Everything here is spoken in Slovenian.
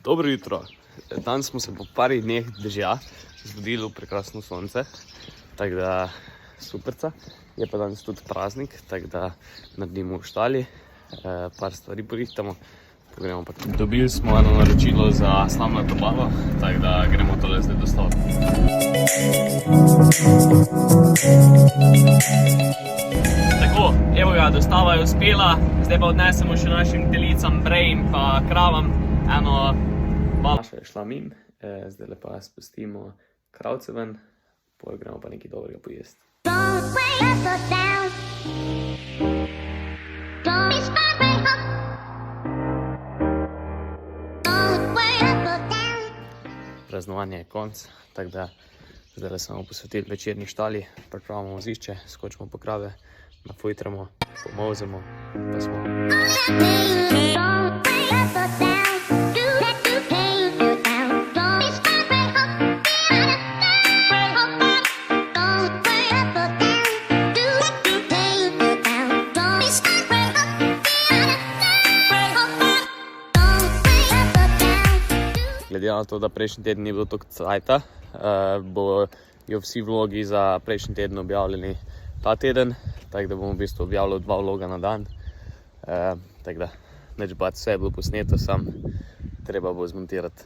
Dobro jutro. Danes smo se po parih dneh dežja zbudili v prekrasno sonce, tako da superca. Je pa danes tudi praznik, tako da naredimo v štali, par stvari porihtamo, pogremo pa tudi. Dobili smo eno naročilo za slamnato babo, tako da gremo tole zdaj dostaviti. Tako, evo ga, dostava je uspela, zdaj pa odnesemo še našim telicam, brej in pa kravam eno balo. Naša je šla mim, zdaj pa spustimo kravce ven, potem gremo pa nekaj dobrega pojesti. Praznovanje je konc, tako da zdaj smo posvetili večerni štali, pripravimo vozišče, skočimo po krave, nafujtramo, pomozemo, pa smo. Glede na to, da prejšnji teden ni bilo toliko cajta, bojo vsi vlogi za prejšnji teden objavljeni ta teden, tako da bomo v bistvu objavljali 2 vloga na dan. Tako da, neč bati, vse je bilo posneto, sam treba bo zmontirati.